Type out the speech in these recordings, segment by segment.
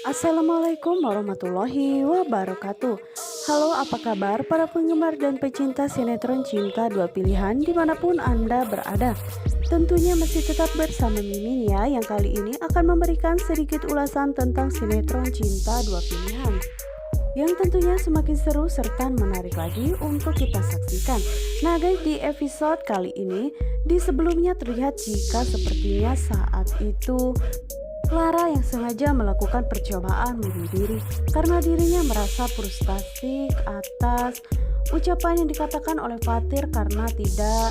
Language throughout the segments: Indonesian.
Assalamualaikum warahmatullahi wabarakatuh. Halo, apa kabar para penggemar dan pecinta sinetron Cinta Dua Pilihan dimanapun Anda berada. Tentunya masih tetap bersama Mimin ya, yang kali ini akan memberikan sedikit ulasan tentang sinetron Cinta Dua Pilihan, yang tentunya semakin seru serta menarik lagi untuk kita saksikan. Nah guys, di episode kali ini, di sebelumnya terlihat jika sepertinya saat itu Clara yang sengaja melakukan percobaan bunuh diri karena dirinya merasa frustasi atas ucapan yang dikatakan oleh Fatir karena tidak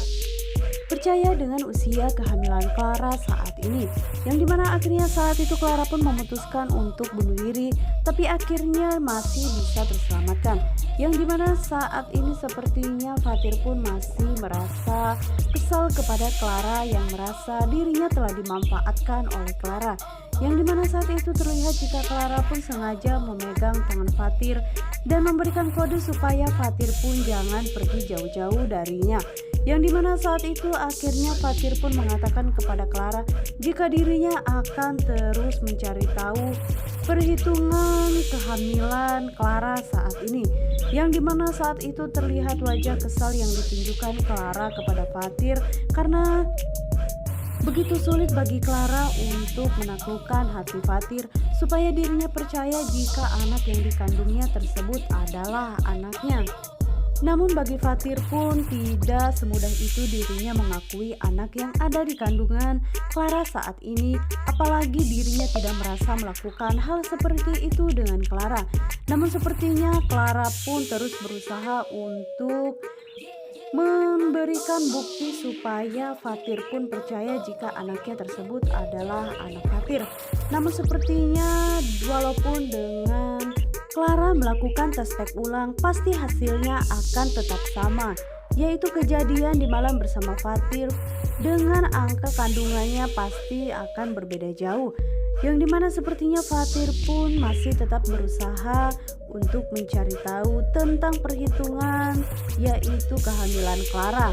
percaya dengan usia kehamilan Clara saat ini, yang dimana akhirnya saat itu Clara pun memutuskan untuk bunuh diri, tapi akhirnya masih bisa terselamatkan, yang dimana saat ini sepertinya Fatir pun masih merasa kesal kepada Clara yang merasa dirinya telah dimanfaatkan oleh Clara, yang dimana saat itu terlihat jika Clara pun sengaja memegang tangan Fatir dan memberikan kode supaya Fatir pun jangan pergi jauh-jauh darinya, yang dimana saat itu akhirnya Fatir pun mengatakan kepada Clara jika dirinya akan terus mencari tahu perhitungan kehamilan Clara saat ini, yang dimana saat itu terlihat wajah kesal yang ditunjukkan Clara kepada Fatir karena begitu sulit bagi Clara untuk menaklukkan hati Fatir supaya dirinya percaya jika anak yang dikandungnya tersebut adalah anaknya. Namun bagi Fatir pun tidak semudah itu dirinya mengakui anak yang ada di kandungan Clara saat ini, apalagi dirinya tidak merasa melakukan hal seperti itu dengan Clara. Namun sepertinya Clara pun terus berusaha untuk memberikan bukti supaya Fatir pun percaya jika anaknya tersebut adalah anak Fatir. Namun sepertinya walaupun dengan Clara melakukan tes pack ulang, pasti hasilnya akan tetap sama, yaitu kejadian di malam bersama Fatir dengan angka kandungannya pasti akan berbeda jauh, yang dimana sepertinya Fatir pun masih tetap berusaha untuk mencari tahu tentang perhitungan yaitu kehamilan Clara.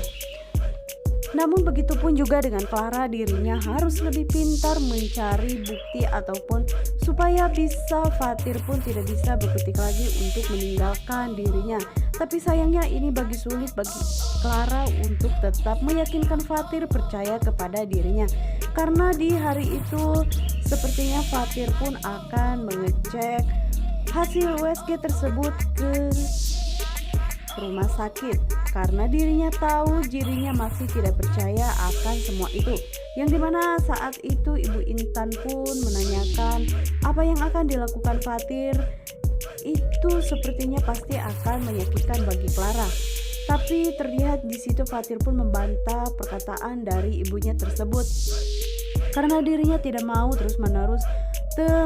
Namun begitupun juga dengan Clara, dirinya harus lebih pintar mencari bukti ataupun supaya bisa Fatir pun tidak bisa berkutik lagi untuk meninggalkan dirinya. Tapi sayangnya ini sulit bagi Clara untuk tetap meyakinkan Fatir percaya kepada dirinya, karena di hari itu sepertinya Fatir pun akan mengecek hasil USG tersebut ke rumah sakit karena dirinya tahu dirinya masih tidak percaya akan semua itu, yang dimana saat itu Ibu Intan pun menanyakan apa yang akan dilakukan Fatir. Itu sepertinya pasti akan menyakitkan bagi Clara, tapi terlihat di situ Fatir pun membantah perkataan dari ibunya tersebut karena dirinya tidak mau terus-menerus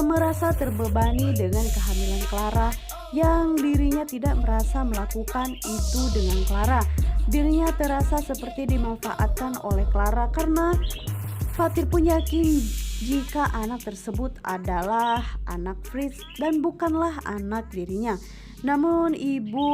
merasa terbebani dengan kehamilan Clara, yang dirinya tidak merasa melakukan itu dengan Clara. Dirinya terasa seperti dimanfaatkan oleh Clara karena Fatir pun yakin jika anak tersebut adalah anak Fritz dan bukanlah anak dirinya. Namun Ibu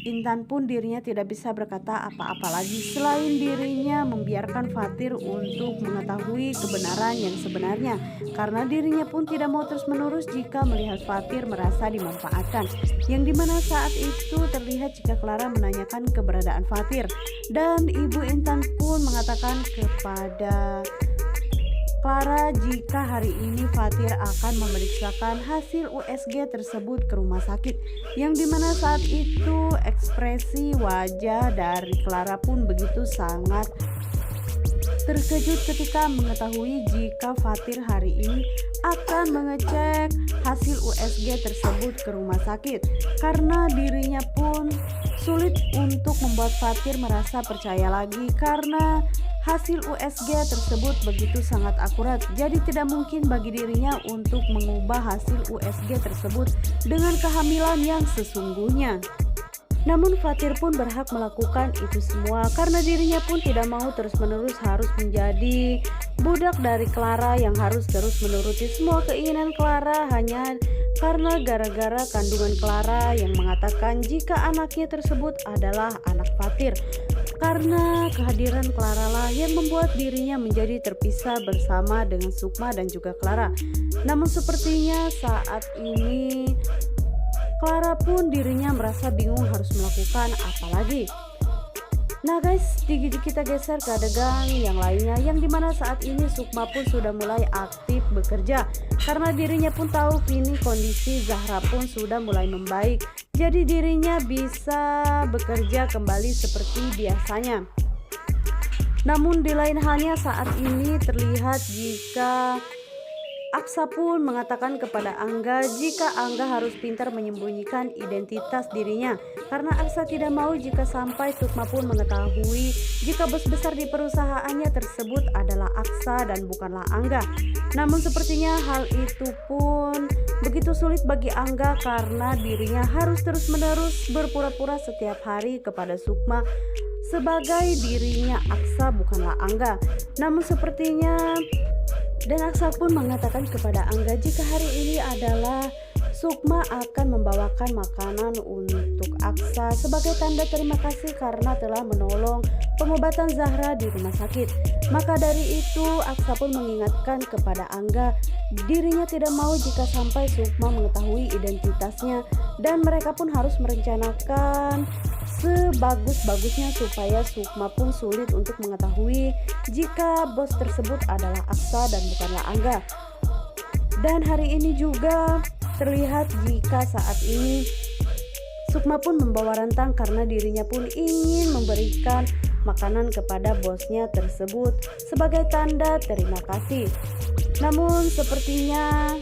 Intan pun dirinya tidak bisa berkata apa-apa lagi selain dirinya membiarkan Fatir untuk mengetahui kebenaran yang sebenarnya, karena dirinya pun tidak mau terus-menerus jika melihat Fatir merasa dimanfaatkan, yang dimana saat itu terlihat jika Clara menanyakan keberadaan Fatir dan Ibu Intan pun mengatakan kepada Clara jika hari ini Fatir akan memeriksakan hasil USG tersebut ke rumah sakit, yang dimana saat itu ekspresi wajah dari Clara pun begitu sangat terkejut ketika mengetahui jika Fatir hari ini akan mengecek hasil USG tersebut ke rumah sakit, karena dirinya pun sulit untuk membuat Fatir merasa percaya lagi karena hasil USG tersebut begitu sangat akurat, jadi tidak mungkin bagi dirinya untuk mengubah hasil USG tersebut dengan kehamilan yang sesungguhnya. Namun Fatir pun berhak melakukan itu semua karena dirinya pun tidak mau terus-menerus harus menjadi budak dari Clara yang harus terus menuruti semua keinginan Clara hanya karena gara-gara kandungan Clara yang mengatakan jika anaknya tersebut adalah anak Fatir. karena kehadiran Clara lah yang membuat dirinya menjadi terpisah bersama dengan Sukma dan juga Clara. Namun sepertinya saat ini Clara pun dirinya merasa bingung harus melakukan apa lagi. Nah guys, kita geser ke adegan yang lainnya, yang dimana saat ini Sukma pun sudah mulai aktif bekerja karena dirinya pun tahu kini kondisi Zahra pun sudah mulai membaik, jadi dirinya bisa bekerja kembali seperti biasanya. Namun di lain halnya saat ini terlihat jika Aksa pun mengatakan kepada Angga jika Angga harus pintar menyembunyikan identitas dirinya karena Aksa tidak mau jika sampai Sukma pun mengetahui jika bos besar di perusahaannya tersebut adalah Aksa dan bukanlah Angga. Namun sepertinya hal itu pun begitu sulit bagi Angga karena dirinya harus terus-menerus berpura-pura setiap hari kepada Sukma sebagai dirinya Aksa bukanlah Angga. Namun sepertinya dan Aksa pun mengatakan kepada Angga jika hari ini adalah Sukma akan membawakan makanan untuk Aksa sebagai tanda terima kasih karena telah menolong pengobatan Zahra di rumah sakit. Maka dari itu Aksa pun mengingatkan kepada Angga dirinya tidak mau jika sampai Sukma mengetahui identitasnya dan mereka pun harus merencanakan sebagus-bagusnya supaya Sukma pun sulit untuk mengetahui jika bos tersebut adalah Aksa dan bukanlah Angga. Dan hari ini juga terlihat jika saat ini Sukma pun membawa rantang karena dirinya pun ingin memberikan makanan kepada bosnya tersebut sebagai tanda terima kasih. Namun sepertinya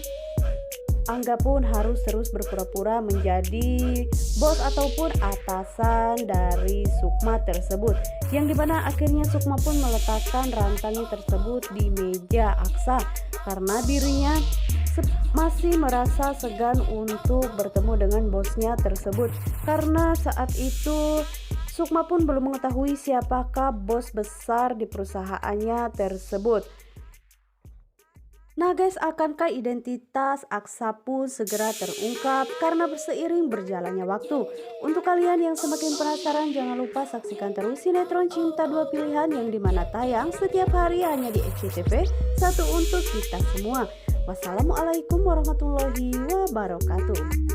Angga pun harus terus berpura-pura menjadi bos ataupun atasan dari Sukma tersebut, yang dimana akhirnya Sukma pun meletakkan rantangnya tersebut di meja Aksa karena dirinya masih merasa segan untuk bertemu dengan bosnya tersebut karena saat itu Sukma pun belum mengetahui siapakah bos besar di perusahaannya tersebut. Nah guys, akankah identitas Aksa pun segera terungkap karena berseiring berjalannya waktu? Untuk kalian yang semakin penasaran, jangan lupa saksikan terus sinetron Cinta Dua Pilihan yang dimana tayang setiap hari hanya di SCTV, satu untuk kita semua. Wassalamualaikum warahmatullahi wabarakatuh.